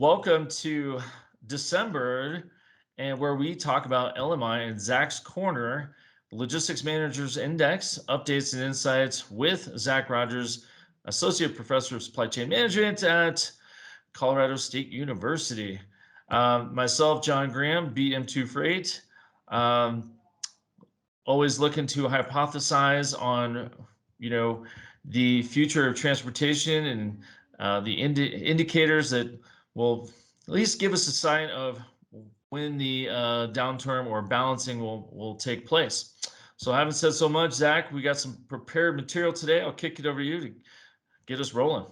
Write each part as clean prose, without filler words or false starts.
welcome to December, and where we talk about LMI and Zach's Corner, Logistics Managers Index, updates and insights with Zach Rogers, Associate Professor of Supply Chain Management at Colorado State University. Myself, John Graham, BM2 Freight. Um, Always looking to hypothesize on, the future of transportation and the indicators that will at least give us a sign of when the downturn or balancing will take place. So, having said so much, Zach, we got some prepared material today. I'll kick it over to you to get us rolling.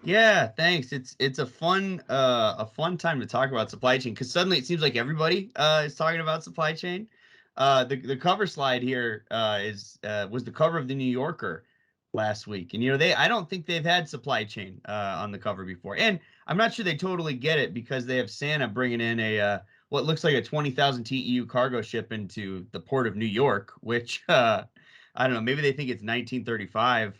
Yeah, thanks. It's a fun time to talk about supply chain because suddenly it seems like everybody is talking about supply chain. The cover slide here is was the cover of the New Yorker last week, and I don't think they've had supply chain on the cover before, and I'm not sure they totally get it because they have Santa bringing in a what looks like a 20,000 TEU cargo ship into the port of New York, which I don't know, maybe they think it's 1935.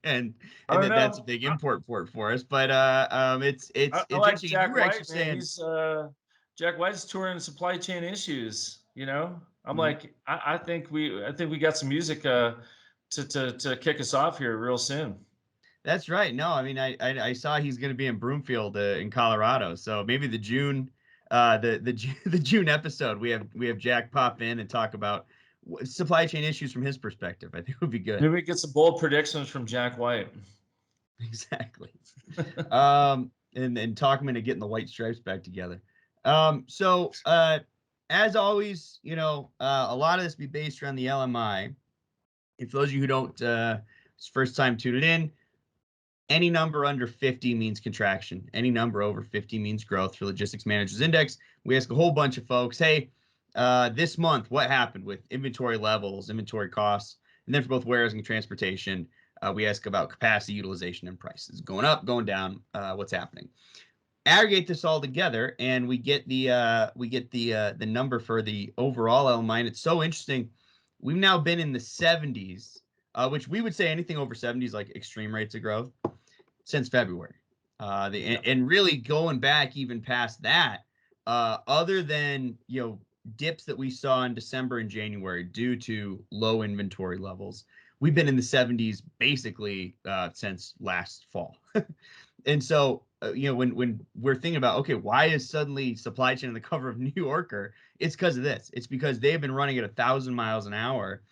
and I and don't that's a know. big import port for us. But it's I, it's I it's like interesting. And you Jack were actually White, man. saying, He's Jack White's touring supply chain issues. I'm Mhm. like, I think we got some music to kick us off here real soon. That's right. No, I mean, I saw he's going to be in Broomfield in Colorado, so maybe the June, the June episode we have Jack pop in and talk about supply chain issues from his perspective. I think would be good. Maybe we get some bold predictions from Jack White. Exactly. And talk him into getting the white stripes back together. So as always, a lot of this be based around the LMI. And for those of you who don't, it's first time tuning in, any number under 50 means contraction. Any number over 50 means growth for Logistics Managers Index. We ask a whole bunch of folks, hey, this month, what happened with inventory levels, inventory costs? And then for both warehousing and transportation, we ask about capacity utilization and prices going up, going down, what's happening. Aggregate this all together, and we get the number for the overall LMI. And it's so interesting. We've now been in the 70s, which we would say anything over 70 is like extreme rates of growth since February. Yeah. And really going back even past that, other than dips that we saw in December and January due to low inventory levels, we've been in the 70s basically since last fall. And so when we're thinking about, okay, why is suddenly supply chain on the cover of New Yorker? It's because of this. It's because they've been running at 1,000 miles an hour,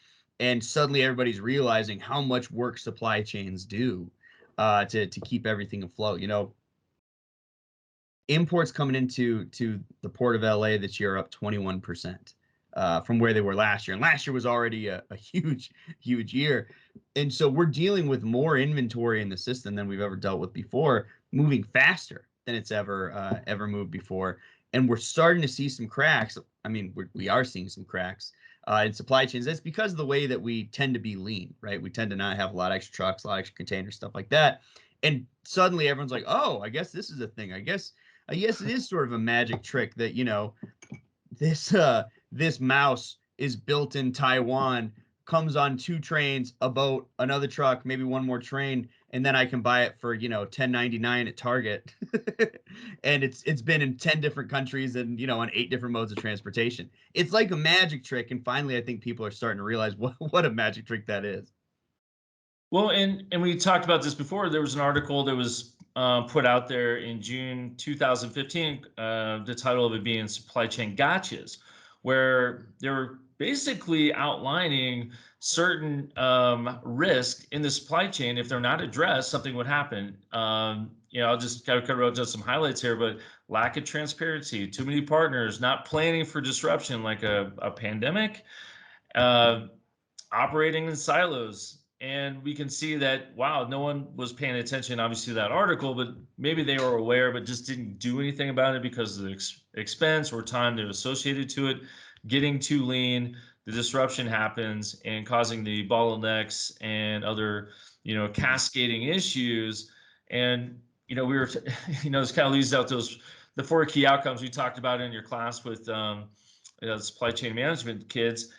and suddenly everybody's realizing how much work supply chains do to keep everything afloat. Imports coming into the port of LA this year are up 21% from where they were last year, and last year was already a huge year. And so we're dealing with more inventory in the system than we've ever dealt with before, moving faster than it's ever moved before. And we're starting to see some cracks. I mean, we are seeing some cracks in supply chains. That's because of the way that we tend to be lean, right? We tend to not have a lot of extra trucks, a lot of extra containers, stuff like that. And suddenly everyone's like, oh, I guess this is a thing. I guess it is sort of a magic trick that this mouse is built in Taiwan, comes on 2 trains, a boat, another truck, maybe one more train, and then I can buy it for $10.99 at Target. And it's been in 10 different countries and on 8 different modes of transportation. It's like a magic trick, and finally I think people are starting to realize what a magic trick that is. Well, and we talked about this before. There was an article that was put out there in June 2015. The title of it being "Supply Chain Gotchas," where they were basically outlining certain risk in the supply chain. If they're not addressed, something would happen. I'll just kind of cover just some highlights here, but lack of transparency, too many partners, not planning for disruption like a pandemic, uh, operating in silos. And we can see that, wow, no one was paying attention, obviously, to that article, but maybe they were aware, but just didn't do anything about it because of the expense or time that associated to it. Getting too lean, the disruption happens and causing the bottlenecks and other, cascading issues. And, we were, this kind of leads out the 4 key outcomes we talked about in your class with supply chain management kids.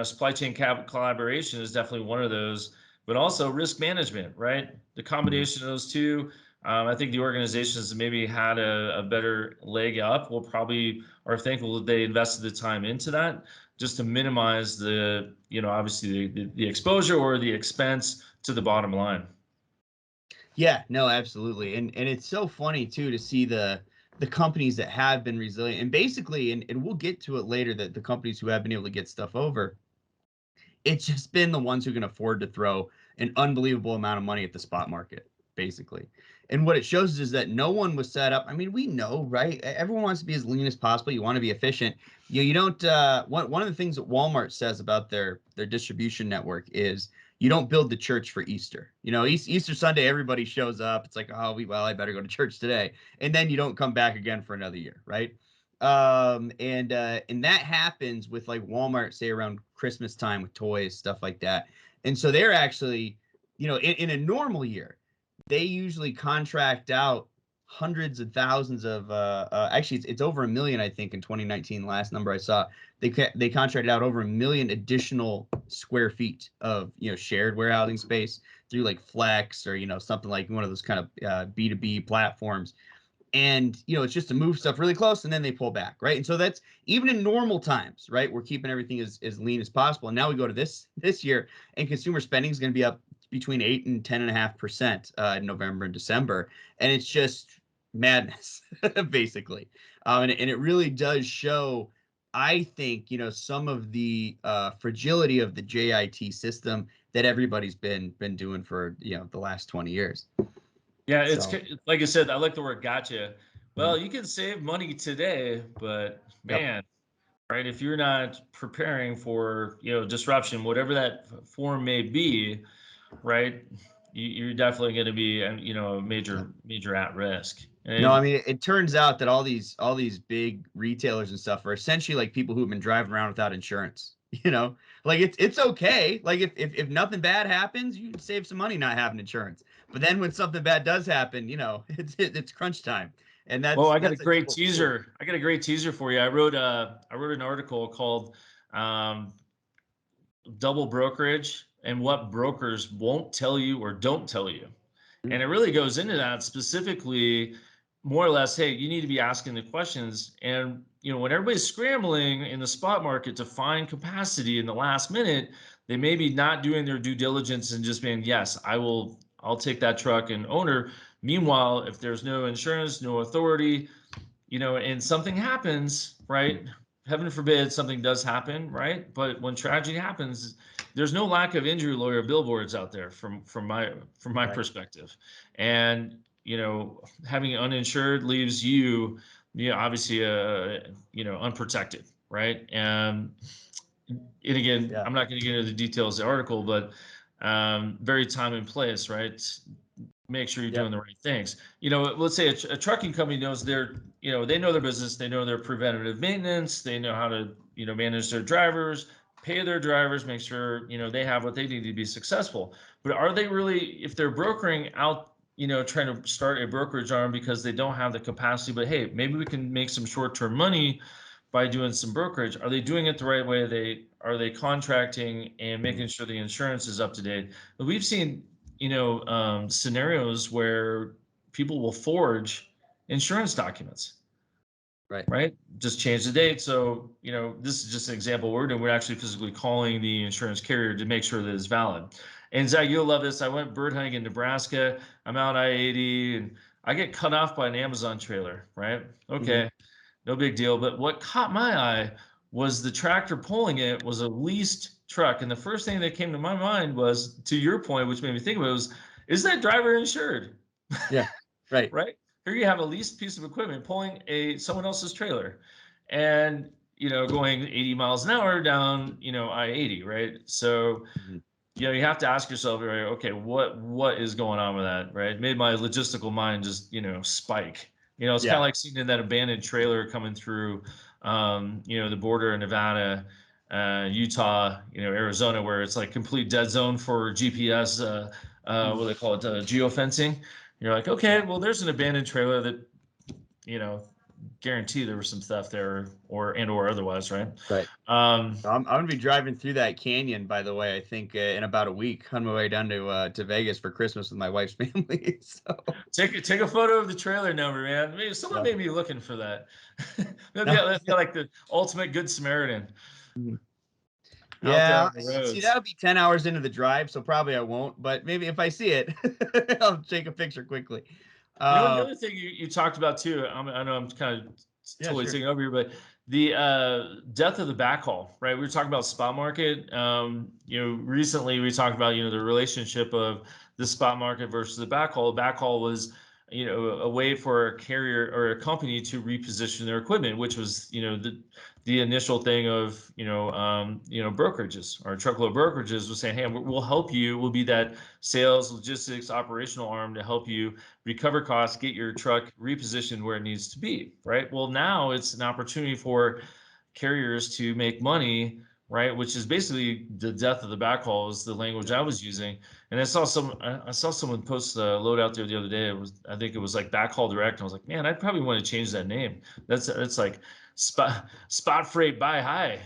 Supply chain collaboration is definitely one of those, but also risk management, right? The combination of those two, I think the organizations that maybe had a better leg up will probably are thankful that they invested the time into that, just to minimize the, obviously the exposure or the expense to the bottom line. Yeah, no, absolutely. And it's so funny too to see the companies that have been resilient and basically, and we'll get to it later, that the companies who have been able to get stuff over, it's just been the ones who can afford to throw an unbelievable amount of money at the spot market, basically. And what it shows is that no one was set up. I mean, we know, right? Everyone wants to be as lean as possible. You want to be efficient. You don't. One of the things that Walmart says about their distribution network is you don't build the church for Easter. Easter Sunday, everybody shows up. It's like, oh, well, I better go to church today, and then you don't come back again for another year, right? And that happens with like Walmart, say around Christmas time with toys, stuff like that. And so they're actually, in a normal year, they usually contract out hundreds of thousands of actually it's over 1 million, I think, in 2019. Last number I saw, they contracted out over 1 million additional square feet of shared warehousing space through like Flex or something like one of those kind of B2B platforms. And it's just to move stuff really close and then they pull back, right? And so that's even in normal times, right? We're keeping everything as lean as possible. And now we go to this year, and consumer spending is going to be up between 8 and 10.5% in November and December, and it's just madness basically. And it really does show, I think, some of the fragility of the JIT system that everybody's been doing for the last 20 years. Yeah, So like I said, I like the word gotcha. mhm. Well, you can save money today, but Yep. man, right, if you're not preparing for, disruption, whatever that form may be, right, you're definitely going to be, a major at risk. No, I And mean, it turns out that all these big retailers and stuff are essentially like people who've been driving around without insurance. Like it's okay. Like if nothing bad happens, you can save some money not having insurance. But then when something bad does happen, it's crunch time, and well, that's I got a that's I think great what we're seeing. teaser. I got a great teaser for you. I wrote an article called um, "Double Brokerage and What Brokers Won't Tell You or Don't Tell You." Mm. And it really goes into that specifically, more or less, hey, you need to be asking the questions. And, when everybody's scrambling in the spot market to find capacity in the last minute, they may be not doing their due diligence and just being, yes, I'll take that truck and owner. Meanwhile, if there's no insurance, no authority, and something happens, right? Heaven forbid something does happen, right? But when tragedy happens, there's no lack of injury lawyer billboards out there from my Right. perspective. And, having uninsured leaves you, obviously, unprotected, right? And again, Yeah. I'm not going to get into the details of the article, but very time and place, right? Make sure you're doing Yep. the right things. Let's say a trucking company knows they know their business, they know their preventative maintenance, they know how to, manage their drivers, pay their drivers, make sure, they have what they need to be successful. But are they really, if they're brokering out, trying to start a brokerage arm because they don't have the capacity, but hey, maybe we can make some short-term money by doing some brokerage. Are they doing it the right way? Are they contracting and making sure the insurance is up to date? But we've seen, scenarios where people will forge insurance documents, Right. right? Just change the date. So, this is just an example we're doing. We're actually physically calling the insurance carrier to make sure that it's valid. And Zach, you'll love this. I went bird hunting in Nebraska. I'm out I-80 and I get cut off by an Amazon trailer, right? Hmm. Okay, no big deal. But what caught my eye was the tractor pulling it was a leased truck. And the first thing that came to my mind was, to your point, which made me think of it, was, is that driver insured? Yeah. Right. Right? Here you have a leased piece of equipment pulling someone else's trailer and, going 80 miles an hour down, I-80, right? So, Mhm. you have to ask yourself, right, okay, what is going on with that, right? It made my logistical mind just, spike. It's kind of Yeah. like seeing that abandoned trailer coming through, the border in Nevada, Utah, Arizona, where it's like complete dead zone for GPS, what do they call it, geofencing. You're like, okay, Yeah. well, there's an abandoned trailer that, guarantee there was some theft there or otherwise, right? Right. I'm gonna be driving through that canyon, by the way. I think in about a week on my way down to Vegas for Christmas with my wife's family. So take a photo of the trailer number, man. Maybe someone may be looking for that. That'd be like the ultimate good Samaritan. Out there Yeah, on the roads. see, that would be 10 hours into the drive, so probably I won't. But maybe if I see it, I'll take a picture quickly. Another thing you talked about too, I know I'm kind of totally taking over here, but the death of the backhaul, right? We were talking about spot market. Recently we talked about, the relationship of the spot market versus the backhaul. Backhaul was, a way for a carrier or a company to reposition their equipment, which was, the initial thing of, brokerages or truckload brokerages was saying, hey, we'll help you. We'll be that sales, logistics, operational arm to help you recover costs, get your truck repositioned where it needs to be, right? Well, now it's an opportunity for carriers to make money, right? Which is basically the death of the backhaul is the language I was using. And I saw someone post a load out there the other day. I think it was like Backhaul Direct. And I was like, man, I probably want to change that name. That's like spot freight buy high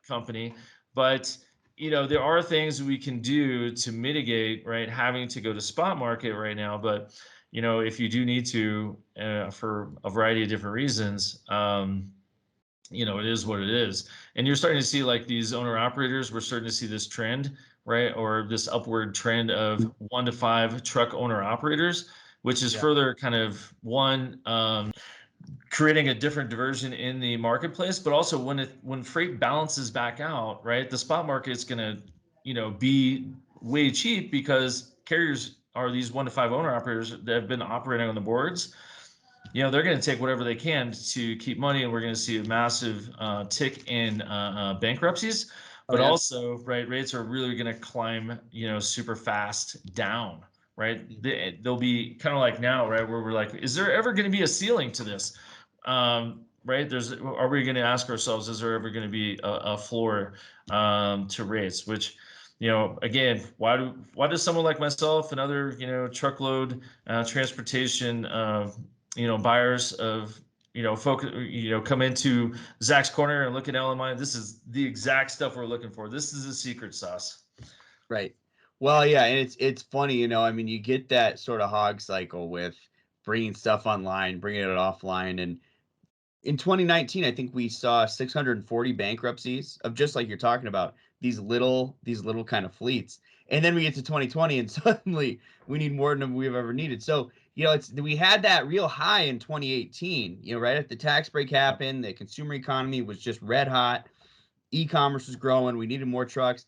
company. But there are things we can do to mitigate, right, having to go to spot market right now. But if you do need to, for a variety of different reasons, it is what it is. And you're starting to see like these owner operators, we're starting to see this trend, right? Or this upward trend of 1 to 5 truck owner operators, which is further kind of creating a different diversion in the marketplace, but also when freight balances back out, right? The spot market is going to, be way cheap because carriers are these 1 to 5 owner operators that have been operating on the boards. They're going to take whatever they can to keep money, and we're going to see a massive tick in bankruptcies. But also, right, rates are really going to climb, super fast down, right? They'll be kind of like now, right, where we're like, is there ever going to be a ceiling to this? Right? Are we going to ask ourselves, is there ever going to be a floor to rates? Which, again, why does someone like myself and other, truckload transportation buyers of, focus, come into Zach's Corner and look at LMI. This is the exact stuff we're looking for. This is the secret sauce. Right. Well, yeah, and it's funny, I mean, you get that sort of hog cycle with bringing stuff online, bringing it offline, and in 2019, I think we saw 640 bankruptcies of just like you're talking about these little kind of fleets. And then we get to 2020 and suddenly we need more than we've ever needed. So, we had that real high in 2018, right after the tax break happened, the consumer economy was just red hot. E-commerce was growing. We needed more trucks.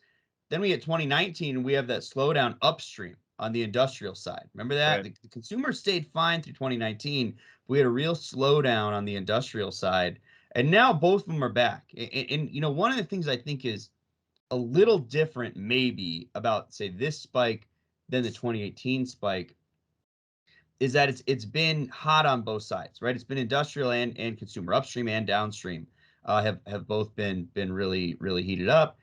Then we get 2019 and we have that slowdown upstream on the industrial side. Remember that? Right. The consumer stayed fine through 2019. We had a real slowdown on the industrial side. And now both of them are back. And one of the things I think is a little different maybe about, say, this spike than the 2018 spike is that it's been hot on both sides, right? It's been industrial and consumer, upstream and downstream, have both been really, really heated up.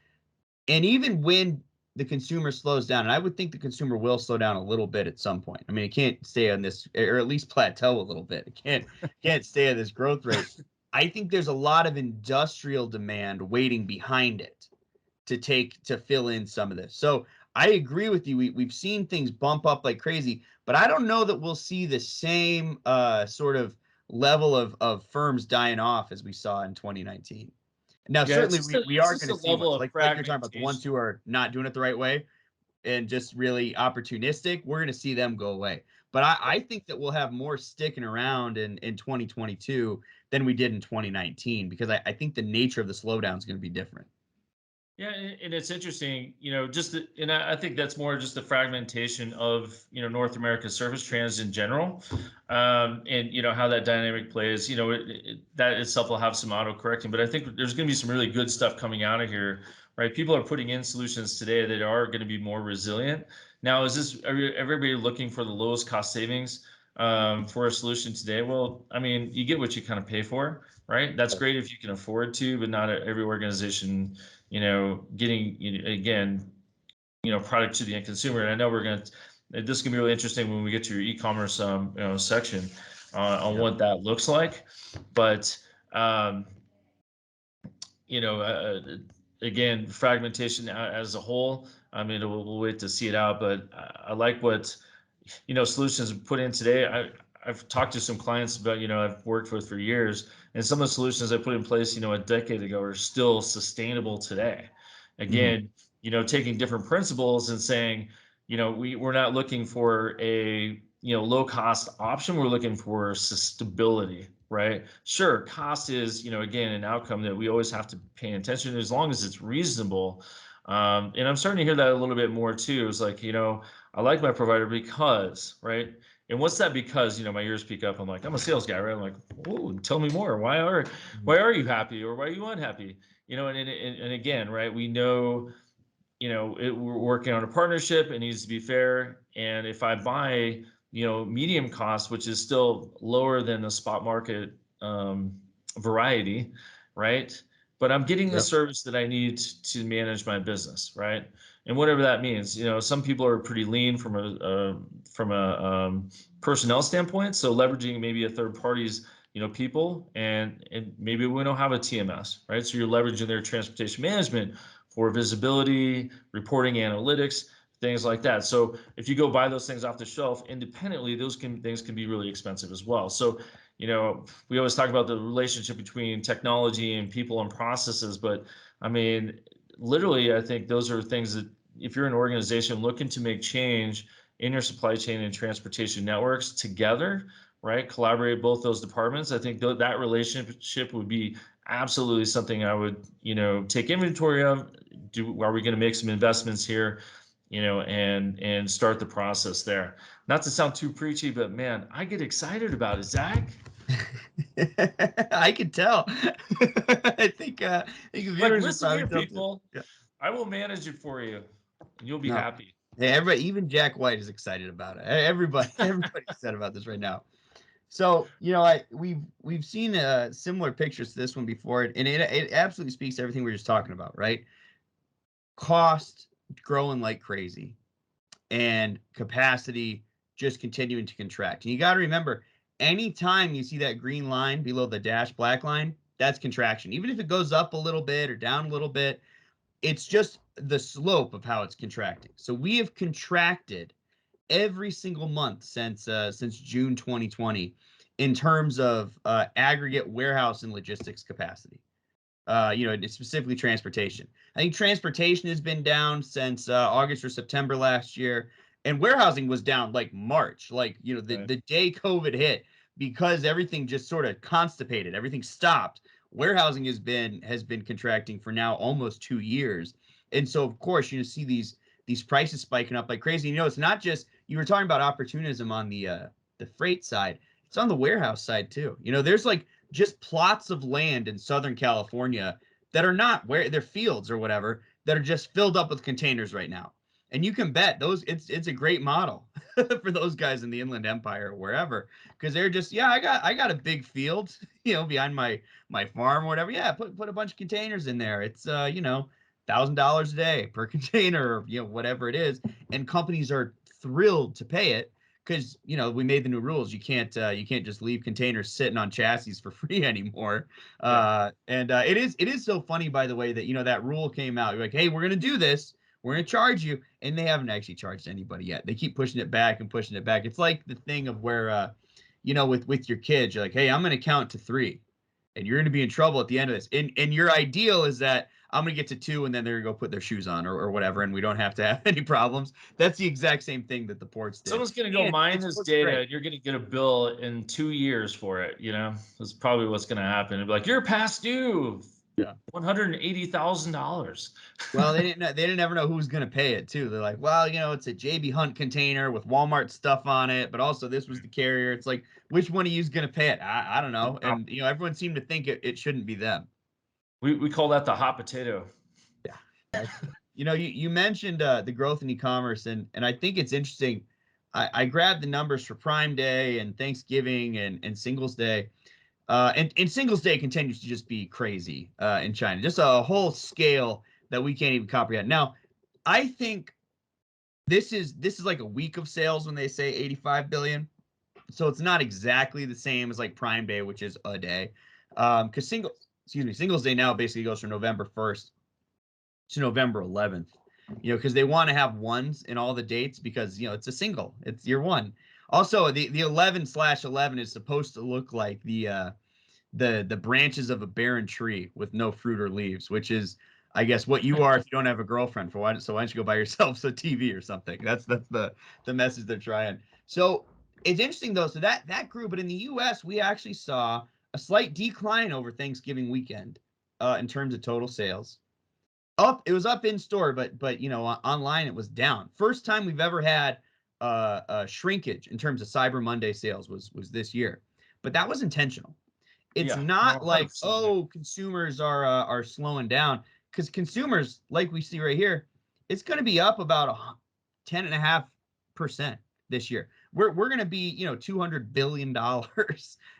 And even when the consumer slows down, and I would think the consumer will slow down a little bit at some point. I mean, it can't stay on this, or at least plateau a little bit. It can't stay at this growth rate. I think there's a lot of industrial demand waiting behind it to fill in some of this. So I agree with you. We've seen things bump up like crazy, but I don't know that we'll see the same sort of level of firms dying off as we saw in 2019. Now, certainly we are going to see ones like you're talking about, the ones who are not doing it the right way and just really opportunistic. We're going to see them go away. But I think that we'll have more sticking around in 2022 than we did in 2019 because I think the nature of the slowdown is going to be different. Yeah, and it's interesting, and I think that's more just the fragmentation of, North American surface trans in general, and how that dynamic plays. That itself will have some auto correcting, but I think there's going to be some really good stuff coming out of here, right? People are putting in solutions today that are going to be more resilient. Now, are everybody looking for the lowest cost savings for a solution today? Well, I mean, you get what you kind of pay for, right? That's great if you can afford to, but not every organization, getting, again, product to the end consumer. And I know this is gonna be really interesting when we get to your e-commerce, section. on Yep. what that looks like. But you know, again, fragmentation as a whole. I mean, we'll wait to see it out, but I like what, you know, solutions put in today. I've talked to some clients about, you know, I've worked with for years, and some of the solutions I put in place, you know, a decade ago are still sustainable today. Again, you know, taking different principles and saying, you know, we're not looking for a, you know, low cost option. We're looking for stability, right? Sure, cost is, you know, again, an outcome that we always have to pay attention to as long as it's reasonable. And I'm starting to hear that a little bit more too. It's like, you know, I like my provider because, right? And what's that because, you know, my ears peak up. I'm like, I'm a sales guy, right? I'm like, oh, tell me more. Why are you happy or why are you unhappy? You know, and again, right? We know, you know, we're working on a partnership. It needs to be fair. And if I buy, you know, medium cost, which is still lower than the spot market variety, right? But I'm getting the Yep. service that I need to manage my business, right? And whatever that means, you know, some people are pretty lean from a personnel standpoint, so leveraging maybe a third party's, you know, people, and maybe we don't have a TMS, right? So you're leveraging their transportation management for visibility, reporting, analytics, things like that. So if you go buy those things off the shelf independently, things can be really expensive as well. So, you know, we always talk about the relationship between technology and people and processes, but I mean, literally, I think those are things that if you're an organization looking to make change in your supply chain and transportation networks together, right, collaborate both those departments, I think that relationship would be absolutely something I would, you know, take inventory of. Are we going to make some investments here, you know, and start the process there? Not to sound too preachy, but man, I get excited about it, Zach. I can tell. I think Like, viewers would listen probably here, tell too. people, Yeah. I will manage it for you, and you'll be No. happy. Hey, everybody, even Jack White is excited about it. Everybody's excited about this right now. So, you know, we've seen similar pictures to this one before, and it absolutely speaks to everything we were just talking about, right? Cost growing like crazy, and capacity just continuing to contract. And you got to remember, anytime you see that green line below the dash black line, that's contraction. Even if it goes up a little bit or down a little bit, it's just the slope of how it's contracting. So we have contracted every single month since June 2020 in terms of aggregate warehouse and logistics capacity. You know, specifically transportation. I think transportation has been down since August or September last year, and warehousing was down like March, like, you know, Right. the day COVID hit, because everything just sort of constipated, everything stopped. Warehousing has been contracting for now almost 2 years, and so of course you see these prices spiking up like crazy. You know, it's not just, you were talking about opportunism on the freight side; it's on the warehouse side too. You know, there's like just plots of land in Southern California that are not where they're fields or whatever, that are just filled up with containers right now. And you can bet those, it's a great model for those guys in the Inland Empire or wherever, because they're just, yeah, I got a big field, you know, behind my farm or whatever. Yeah, put a bunch of containers in there. It's you know, $1,000 a day per container, or, you know, whatever it is, and companies are thrilled to pay it, because, you know, we made the new rules. You can't just leave containers sitting on chassis for free anymore. Yeah. And it is so funny, by the way, that, you know, that rule came out. You're like, hey, we're gonna do this. We're gonna charge you, and they haven't actually charged anybody yet. They keep pushing it back and pushing it back. It's like the thing of where, you know, with your kids, you're like, hey, I'm gonna count to 3, and you're gonna be in trouble at the end of this. And your ideal is that I'm gonna get to 2, and then they're gonna go put their shoes on, or whatever, and we don't have to have any problems. That's the exact same thing that the ports did. Someone's going to go And mine it's this worked data, great. and you're going to get a bill in 2 years for it. You know, that's probably what's going to happen. It'll be like, you're past due Yeah. $180,000. Well, they didn't ever know who was going to pay it too. They're like, well, you know, it's a JB Hunt container with Walmart stuff on it, but also this was the carrier. It's like, which one of you is going to pay it? I don't know. And, you know, everyone seemed to think it shouldn't be them. We call that the hot potato. Yeah. You know, you mentioned the growth in e-commerce, and I think it's interesting. I grabbed the numbers for Prime Day and Thanksgiving and Singles Day. And Singles Day continues to just be crazy in China. Just a whole scale that we can't even comprehend. Now, I think this is like a week of sales when they say 85 billion. So it's not exactly the same as like Prime Day, which is a day. Because Singles Day now basically goes from November 1st to November 11th. Because they want to have ones in all the dates because it's a single. It's year one. Also, the 11/11 is supposed to look like the branches of a barren tree with no fruit or leaves, which is, I guess, what you are if you don't have a girlfriend. So why don't you go buy yourself a TV or something? That's the message they're trying. So it's interesting though. So that grew, but in the U.S. we actually saw a slight decline over Thanksgiving weekend in terms of total sales. It was up in store, but online it was down. First time we've ever had a shrinkage in terms of Cyber Monday sales was this year, but that was intentional. It's Yeah, no, not like, 100%. oh, consumers are slowing down, because consumers, like we see right here, it's going to be up about 10.5% this year. We're going to be $200 billion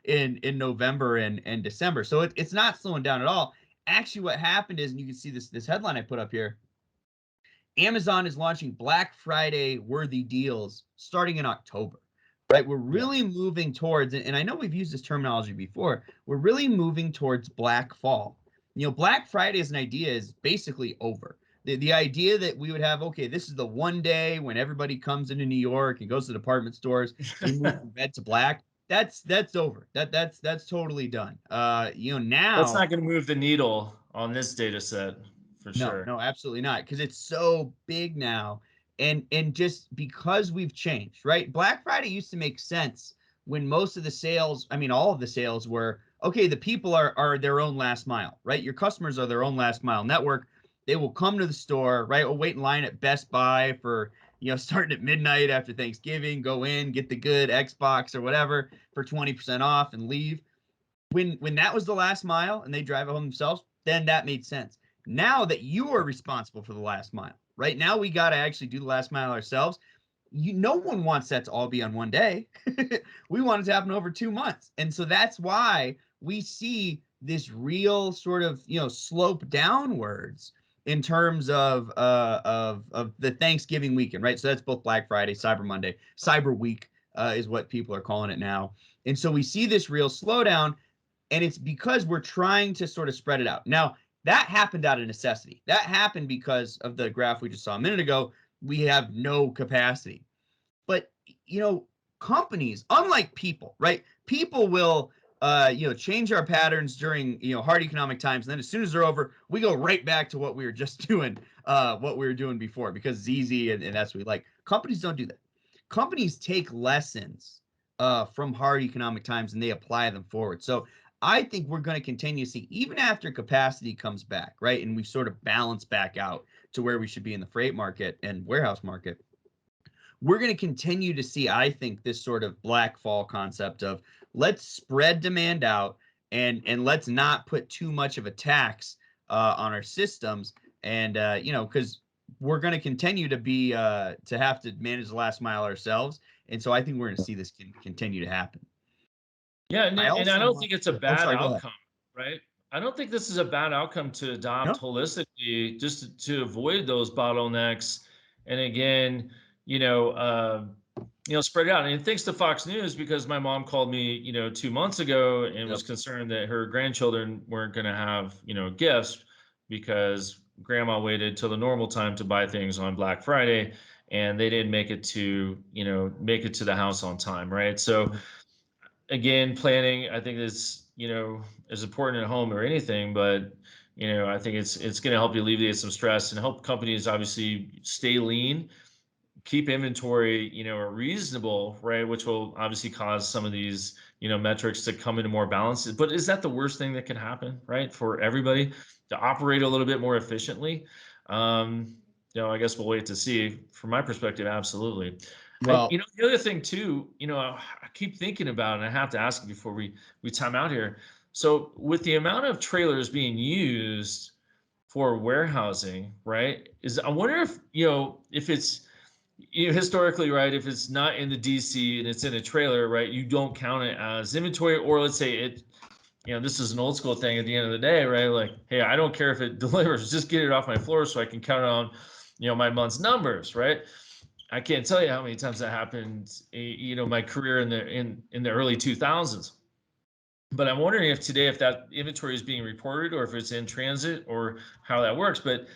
in November and December, so it's not slowing down at all. Actually, what happened is, and you can see this headline I put up here, Amazon is launching Black Friday worthy deals starting in October. Right, we're really moving towards, and I know we've used this terminology before, we're really moving towards Black Fall. Black Friday as an idea is basically over. The idea that we would have, okay, this is the one day when everybody comes into New York and goes to department stores, we move from red to black. That's over. That's totally done. That's Now not going to move the needle on this data set for no, sure. no, absolutely not, because it's so big now, and just because we've changed, right? Black Friday used to make sense when most of the sales, I mean, all of the sales were okay. The people are their own last mile, right? Your customers are their own last mile network. They will come to the store, right? Or wait in line at Best Buy for starting at midnight after Thanksgiving, go in, get the good Xbox or whatever for 20% off, and leave. When that was the last mile and they drive it home themselves, then that made sense. Now that you are responsible for the last mile, right? Now we got to actually do the last mile ourselves. No one wants that to all be on one day. We want it to happen over 2 months. And so that's why we see this real sort of, slope downwards in terms of the Thanksgiving weekend, right? So that's both Black Friday, Cyber Monday, Cyber Week is what people are calling it now. And so we see this real slowdown, and it's because we're trying to sort of spread it out. Now, that happened out of necessity. That happened because of the graph we just saw a minute ago. We have no capacity. But, companies, unlike people, right? People will, change our patterns during, hard economic times. And then as soon as they're over, we go right back to what we were just doing, what we were doing before, because it's easy and that's what we like. Companies don't do that. Companies take lessons from hard economic times and they apply them forward. So I think we're going to continue to see, even after capacity comes back, right? And we sort of balance back out to where we should be in the freight market and warehouse market. We're going to continue to see, I think, this sort of black fall concept of let's spread demand out and let's not put too much of a tax on our systems. And, because we're going to continue to be to have to manage the last mile ourselves. And so I think we're going to see this continue to happen. Yeah, and I don't think it's a Oh, bad sorry, go ahead. outcome, right? I don't think this is a bad outcome to adopt No? holistically, just to avoid those bottlenecks. And again, you know, uh, spread it out. And thanks to Fox News, because my mom called me, 2 months ago and was Yep. concerned that her grandchildren weren't going to have, gifts because grandma waited till the normal time to buy things on Black Friday, and they didn't make it to, the house on time, right? So again, planning, I think is important at home or anything, but I think it's going to help you alleviate some stress and help companies obviously stay lean, keep inventory, reasonable, right? Which will obviously cause some of these, metrics to come into more balance. But is that the worst thing that can happen, right? For everybody to operate a little bit more efficiently? I guess we'll wait to see. From my perspective, absolutely. Well, The other thing too, I keep thinking about, and I have to ask you before we time out here. So with the amount of trailers being used for warehousing, right? I wonder if it's historically, right, if it's not in the DC and it's in a trailer, right, you don't count it as inventory, or let's say this is an old school thing at the end of the day, right? Like, hey, I don't care if it delivers, just get it off my floor so I can count on, my month's numbers, right? I can't tell you how many times that happened, my career in the early 2000s. But I'm wondering if today, if that inventory is being reported or if it's in transit or how that works. But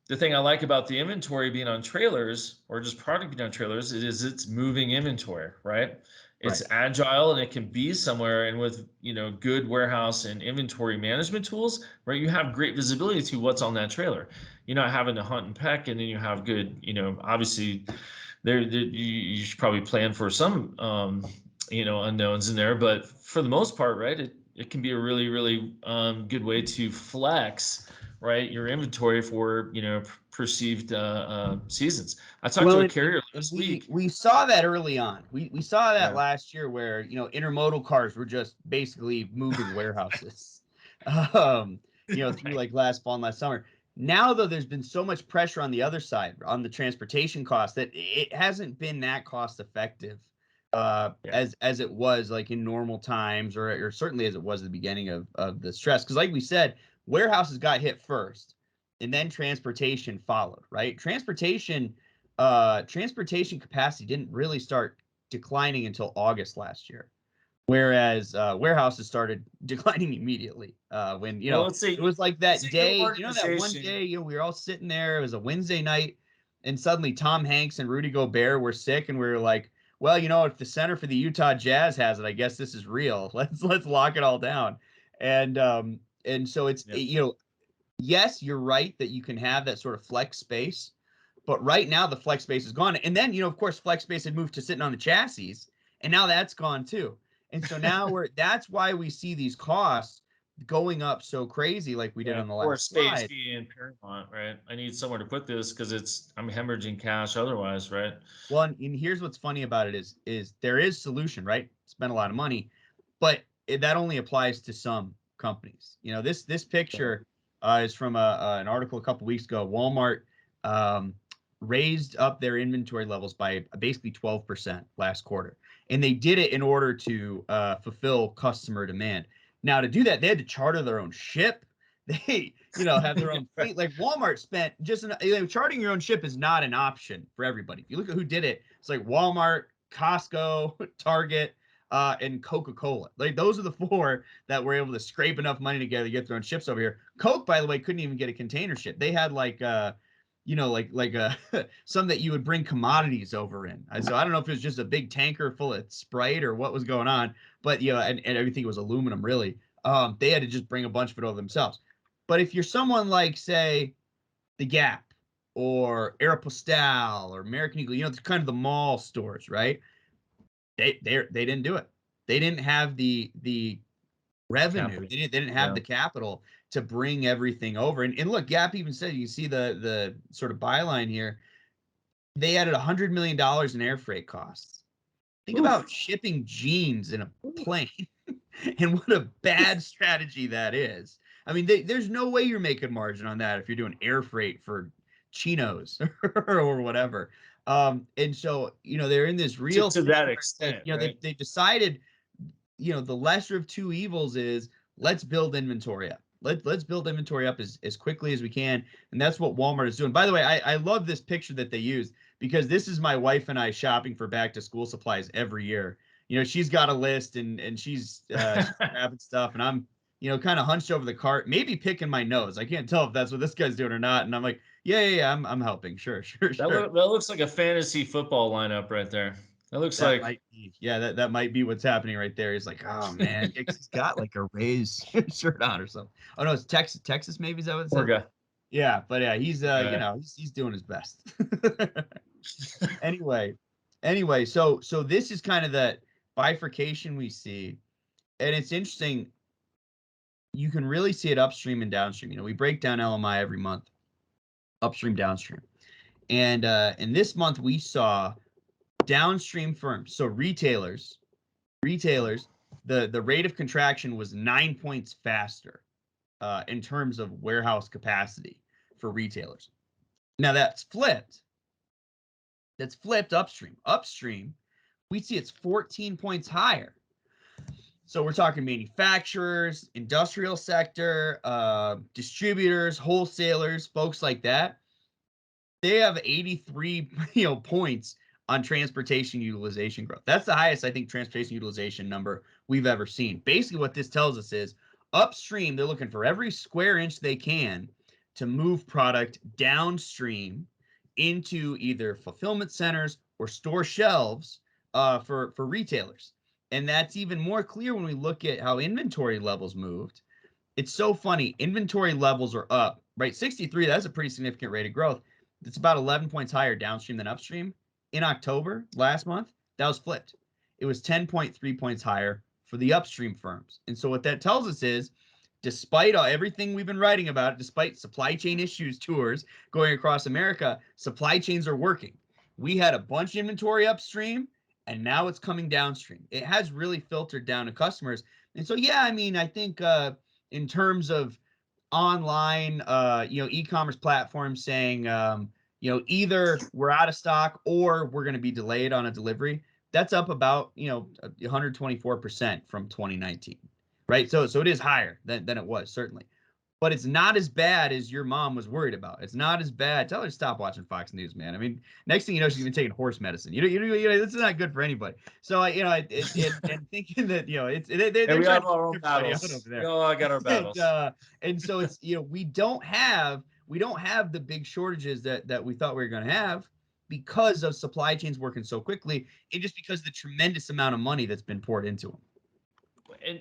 the thing I like about the inventory being on trailers or just product being on trailers is it's moving inventory, right? It's Right. agile and it can be somewhere. And with, good warehouse and inventory management tools, right, you have great visibility to what's on that trailer. You're not having to hunt and peck, and then you have good, obviously you should probably plan for some, unknowns in there, but for the most part, right, it can be a really, really good way to flex, right, your inventory for, perceived seasons. I talked to Well, a and, carrier and last we week. we saw that early on. We saw that Yeah. last year where intermodal cars were just basically moving warehouses, um, through Right. like last fall and last summer. Now though, there's been so much pressure on the other side on the transportation cost that it hasn't been that cost effective Yeah. as it was like in normal times or certainly as it was at the beginning of the stress. Because like we said, warehouses got hit first, and then transportation followed. Right, transportation capacity didn't really start declining until August last year, whereas warehouses started declining immediately. When Well, it was like let's that say your day, that one organization. day, we were all sitting there. It was a Wednesday night, and suddenly Tom Hanks and Rudy Gobert were sick, and we were like, well, if the center for the Utah Jazz has it, I guess this is real. Let's lock it all down. And so it's Yeah. yes, you're right that you can have that sort of flex space, but right now the flex space is gone. And then, of course, flex space had moved to sitting on the chassis, and now that's gone too. And so now that's why we see these costs going up so crazy like we did Yeah, on the or last space slide. being paramount, right? I need somewhere to put this because I'm hemorrhaging cash otherwise, right? Well, and here's what's funny about it is there is solution, right? Spend a lot of money, but that only applies to some companies. This Yeah. picture is from an article a couple weeks ago. Walmart um, raised up their inventory levels by basically 12% last quarter, and they did it in order to fulfill customer demand. Now, to do that, they had to charter their own ship. They, have their own fleet. Like Walmart spent charting your own ship is not an option for everybody. If you look at who did it, it's like Walmart, Costco, Target, and Coca-Cola. Like those are the four that were able to scrape enough money together to get their own ships over here. Coke, by the way, couldn't even get a container ship. They had some that you would bring commodities over in. So I don't know if it was just a big tanker full of Sprite or what was going on, but and everything was aluminum really. They had to just bring a bunch of it over themselves. But if you're someone like, say, the Gap or Aeropostale or American Eagle, it's kind of the mall stores, right? They didn't do it. They didn't have the revenue. Capital. They didn't have Yeah. the capital to bring everything over. And look, Gap even said, you see the sort of byline here, they added $100 million in air freight costs. Think Oof. about shipping jeans in a plane and what a bad strategy that is. I mean, there's no way you're making margin on that if you're doing air freight for chinos or whatever. And so, they're in this real To thing that where it's like, extent, right? they decided, the lesser of two evils is let's build inventory up. Let's build inventory up as quickly as we can. And that's what Walmart is doing. By the way, I love this picture that they use because this is my wife and I shopping for back to school supplies every year. She's got a list and she's grabbing stuff and I'm, kind of hunched over the cart, maybe picking my nose. I can't tell if that's what this guy's doing or not. And I'm like, yeah, I'm helping. Sure, sure, sure. That looks like a fantasy football lineup right there. That looks That like might be, yeah, that might be what's happening right there. He's like, oh man, he's got like a Rays shirt on or something. Oh no, it's Texas maybe, is that what it poor said? guy. Yeah, but yeah, he's Right. he's doing his best. Anyway, so this is kind of the bifurcation we see, and it's interesting. You can really see it upstream and downstream. We break down LMI every month, upstream, downstream, and this month we saw downstream firms, so retailers, the rate of contraction was 9 points faster in terms of warehouse capacity for retailers. Now that's flipped. That's flipped upstream. Upstream, we see it's 14 points higher. So we're talking manufacturers, industrial sector, distributors, wholesalers, folks like that. They have 83, points on transportation utilization growth. That's the highest, I think, transportation utilization number we've ever seen. Basically, what this tells us is upstream, they're looking for every square inch they can to move product downstream into either fulfillment centers or store shelves for retailers. And that's even more clear when we look at how inventory levels moved. It's so funny. Inventory levels are up, right? 63, that's a pretty significant rate of growth. It's about 11 points higher downstream than upstream. In October last month, that was flipped. It was 10.3 points higher for the upstream firms. And so what that tells us is, despite everything we've been writing about, despite supply chain issues tours going across America, supply chains are working. We had a bunch of inventory upstream, and now it's coming downstream. It has really filtered down to customers. And so, yeah, I mean, I think in terms of online, e-commerce platforms saying, either we're out of stock or we're going to be delayed on a delivery. That's up about, 124% from 2019, right? So it is higher than it was, certainly. But it's not as bad as your mom was worried about. It's not as bad. Tell her to stop watching Fox News, man. I mean, next thing you know, she's even taking horse medicine. This is not good for anybody. So, and thinking that, And they're we trying have to our own keep everybody out battles. over We there. all got our And, battles. and so it's, we don't have the big shortages that we thought we were going to have because of supply chains working so quickly, and just because of the tremendous amount of money that's been poured into them. And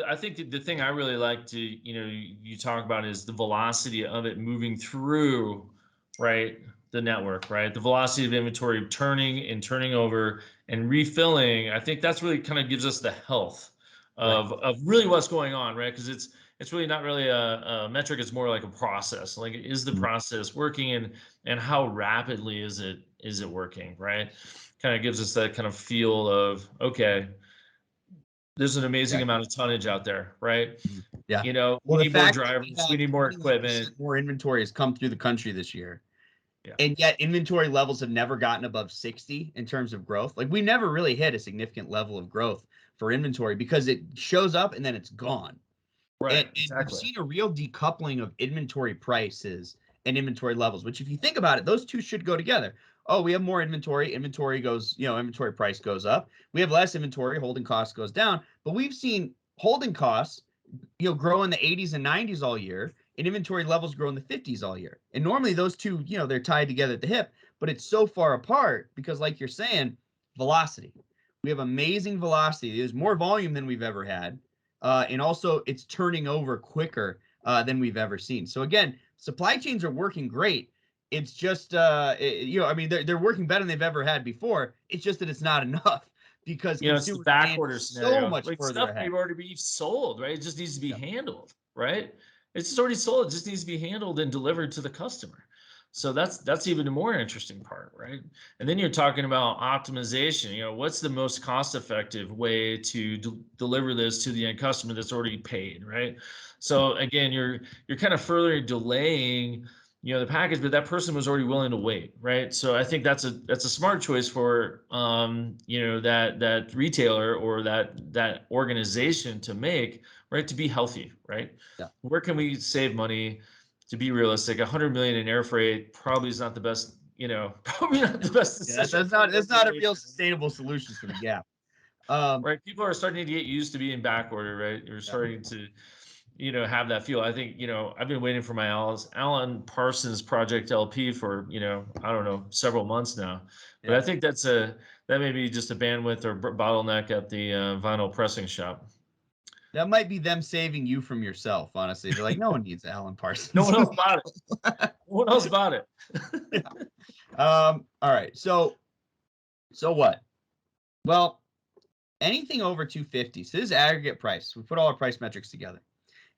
I think the thing I really like to you talk about is the velocity of it moving through, right, the network, right, the velocity of inventory turning over and refilling. I think that's really kind of gives us the health of really what's going on, right, because it's really not really a metric. It's more like a process. Like, is the process working, and how rapidly is it working, right? Kind of gives us that kind of feel of, okay, there's an amazing amount of tonnage out there, right? Yeah. We Well, the need more fact that we drivers, we have need more 21% equipment. more inventory has come through the country this year. Yeah. And yet inventory levels have never gotten above 60 in terms of growth. Like, we never really hit a significant level of growth for inventory because it shows up and then it's gone. Right, And we've exactly. seen a real decoupling of inventory prices and inventory levels, which, if you think about it, those two should go together. Oh, we have more inventory. Inventory goes, inventory price goes up. We have less inventory. Holding costs goes down. But we've seen holding costs, grow in the 80s and 90s all year, and inventory levels grow in the 50s all year. And normally those two, they're tied together at the hip, but it's so far apart because, like you're saying, velocity. We have amazing velocity. There's more volume than we've ever had. And also it's turning over quicker than we've ever seen. So again, supply chains are working great. It's just, they're working better than they've ever had before. It's just that it's not enough because It's the consumer back demand order is so scenario. much Like, further stuff may ahead. already be sold, right? It just needs to be Yeah. handled, right? It's just already sold. It just needs to be handled and delivered to the customer. So that's even a more interesting part, right? And then you're talking about optimization. What's the most cost-effective way to deliver this to the end customer that's already paid, right? So again, you're kind of further delaying the package, but that person was already willing to wait, right? So I think that's a smart choice for that retailer or that organization to make, right, to be healthy, right? Yeah. Where can we save money? To be realistic, 100 million in air freight probably is not the best, probably not the best Yeah, decision. that's not a real sustainable solution for the gap. Right? People are starting to get used to being back order, right? You're starting to have that feel. I think, I've been waiting for my Alan Parsons Project LP for, I don't know, several months now. But I think that may be just a bandwidth or bottleneck at the vinyl pressing shop. That might be them saving you from yourself, honestly. They're like, no one needs Alan Parsons. No one else bought it. No one else bought it. Yeah. All right. So what? Well, anything over 250. So this is aggregate price. We put all our price metrics together.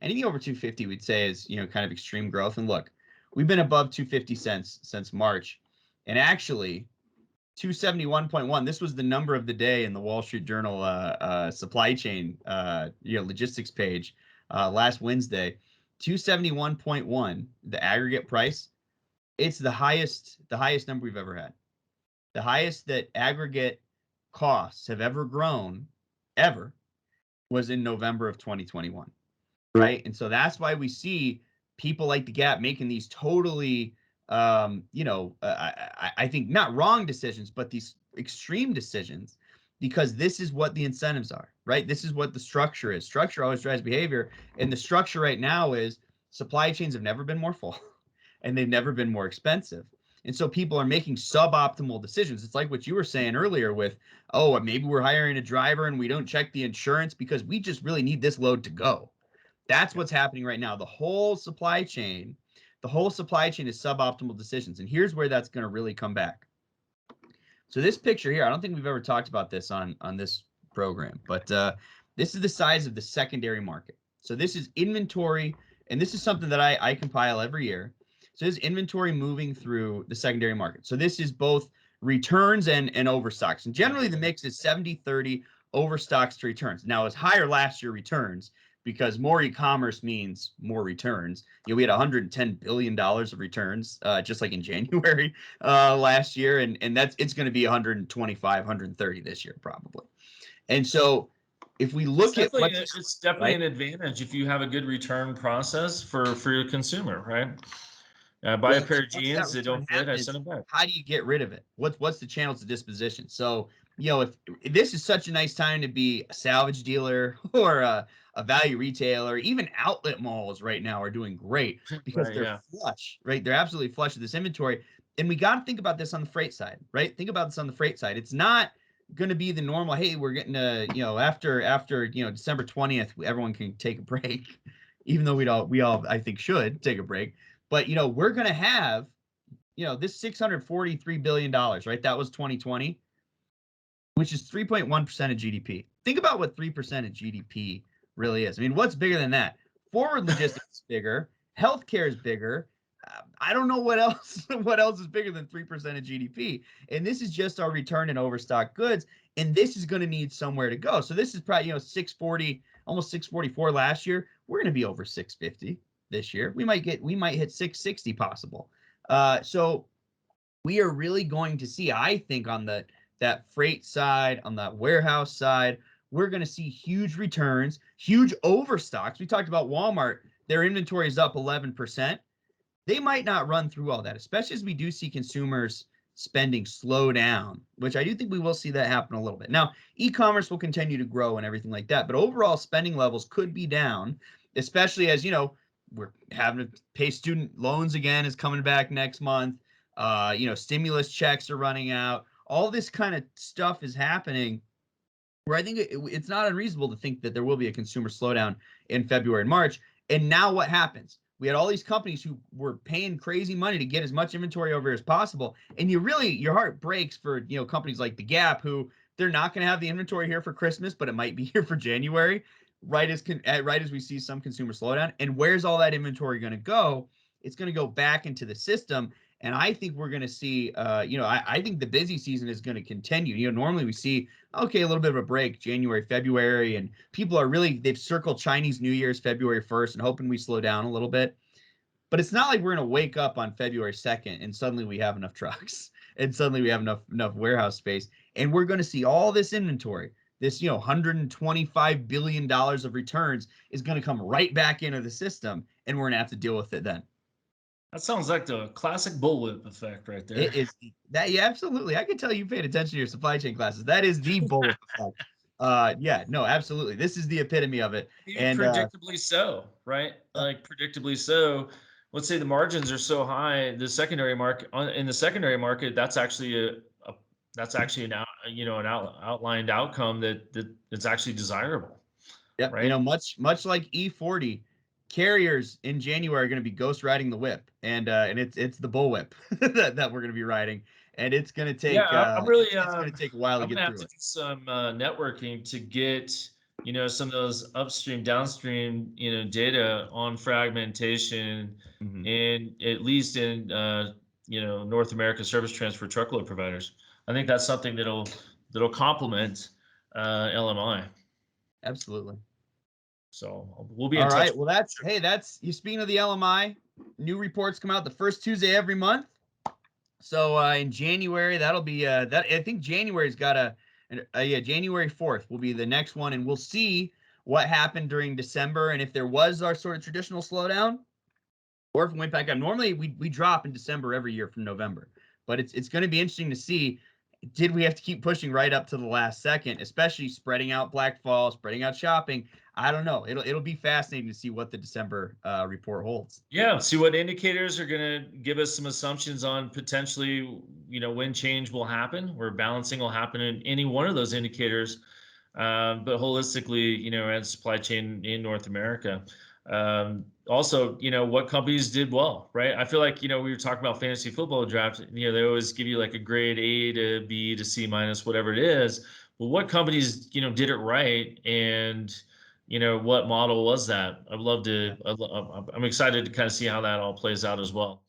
Anything over 250, we'd say is, kind of extreme growth. And look, we've been above 250 cents since March. And actually, 271.1. This was the number of the day in the Wall Street Journal supply chain logistics page last Wednesday. 271.1, the aggregate price. It's the highest number we've ever had. The highest that aggregate costs have ever grown, ever, was in November of 2021. Right. And so that's why we see people like the Gap making these totally I think not wrong decisions, but these extreme decisions, because this is what the incentives are, right? This is what the structure is. Structure always drives behavior. And the structure right now is supply chains have never been more full and they've never been more expensive. And so people are making suboptimal decisions. It's like what you were saying earlier with, oh, maybe we're hiring a driver and we don't check the insurance because we just really need this load to go. That's what's happening right now. The whole supply chain is suboptimal decisions. And here's where that's going to really come back. So this picture here, I don't think we've ever talked about this on this program, but this is the size of the secondary market. So this is inventory, and this is something that I compile every year. So this is inventory moving through the secondary market. So this is both returns and overstocks. And generally the mix is 70-30 overstocks to returns. Now it's higher last year returns because more e-commerce means more returns. We had $110 billion of returns just like in January last year, and it's going to be 125, 130 this year probably. And so if we look at what's it's definitely right? An advantage if you have a good return process for your consumer, right? Buy a pair of jeans, they don't fit, I send them back. How do you get rid of it? What's the channels of disposition? So, if this is such a nice time to be a salvage dealer or a value retailer, even outlet malls right now are doing great because they're flush, right? They're absolutely flush with this inventory. And we got to think about this on the freight side, right? Think about this on the freight side. It's not going to be the normal, hey, we're getting after December 20th, everyone can take a break, even though we all I think should take a break. But we're going to have this $643 billion, right? That was 2020, which is 3.1% of GDP. Think about what 3% of GDP really is. I mean, what's bigger than that? Forward logistics is bigger. Healthcare is bigger. I don't know what else is bigger than 3% of GDP. And this is just our return in overstock goods. And this is going to need somewhere to go. So this is probably 640, almost 644 last year. We're going to be over 650 this year. We might hit 660 possible. So we are really going to see, I think, on that freight side, on that warehouse side, we're going to see huge returns, huge overstocks. We talked about Walmart. Their inventory is up 11%. They might not run through all that, especially as we do see consumers spending slow down, which I do think we will see that happen a little bit. Now, e-commerce will continue to grow and everything like that, but overall spending levels could be down, especially as, we're having to pay student loans again is coming back next month. Stimulus checks are running out. All this kind of stuff is happening where I think it's not unreasonable to think that there will be a consumer slowdown in February and March. And now what happens? We had all these companies who were paying crazy money to get as much inventory over as possible. And your heart breaks for, companies like The Gap, who they're not going to have the inventory here for Christmas, but it might be here for January, right as we see some consumer slowdown. And where's all that inventory going to go? It's going to go back into the system. And I think we're going to see, I think the busy season is going to continue. Normally we see, a little bit of a break, January, February, and people are they've circled Chinese New Year's February 1st and hoping we slow down a little bit. But it's not like we're going to wake up on February 2nd and suddenly we have enough trucks and suddenly we have enough warehouse space. And we're going to see all this inventory, this, $125 billion of returns is going to come right back into the system, and we're going to have to deal with it then. That sounds like the classic bullwhip effect right there. It is that, yeah, absolutely. I can tell you paid attention to your supply chain classes. That is the bullwhip effect. Yeah, no, absolutely. This is the epitome of it. And predictably so, right? Like predictably so. Let's say the margins are so high, the secondary market in the secondary market, that's actually an outlined outcome that's actually desirable. Yep. Right? Much like E40. Carriers in January are going to be ghost riding the whip, and it's the bullwhip that we're going to be riding, and it's going to take I'm really it's going to take a while to get through it. I'm going to have to do some networking to get some of those upstream downstream data on fragmentation, and at least in North America service transfer truckload providers. I think that's something that'll complement LMI. Absolutely. So we'll be in touch. All right. Well, that's you. Speaking of the LMI, new reports come out the first Tuesday every month. So in January, that'll be that. I think January's got January 4th will be the next one, and we'll see what happened during December and if there was our sort of traditional slowdown, or if it went back up. Normally we drop in December every year from November, but it's going to be interesting to see, did we have to keep pushing right up to the last second, especially spreading out Black Fall, spreading out shopping? I don't know. It'll be fascinating to see what the December report holds. Yeah, see what indicators are going to give us some assumptions on potentially, when change will happen or balancing will happen in any one of those indicators. But holistically, as supply chain in North America. Also, what companies did well, right? I feel like, we were talking about fantasy football draft, they always give you like a grade A to B to C minus, whatever it is. But what companies, did it right, and what model was that? I'd love to. I'm excited to kind of see how that all plays out as well.